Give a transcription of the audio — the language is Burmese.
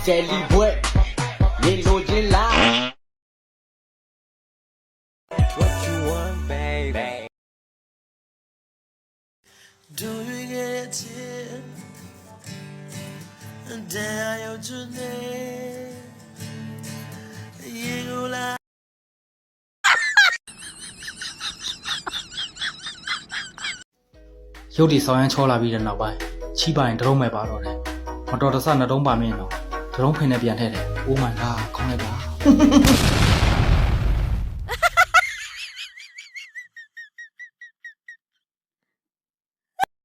jelly boy နေလိုချင်လား What you want baby Do you get it? And then you today. You like ရုပ်တည်ဆောင်ရမ်းချောလာပြီးတဲ့နောက်ပိုင်းချီးပါရင်တရုံးမဲ့ပါတော့တယ်မတော်တဆနှတုံးပါမင်းတော့တရုံးဖင်နဲ့ပြန်ထည့်တယ် Oh my god ခေါင်းလိုက်ပါ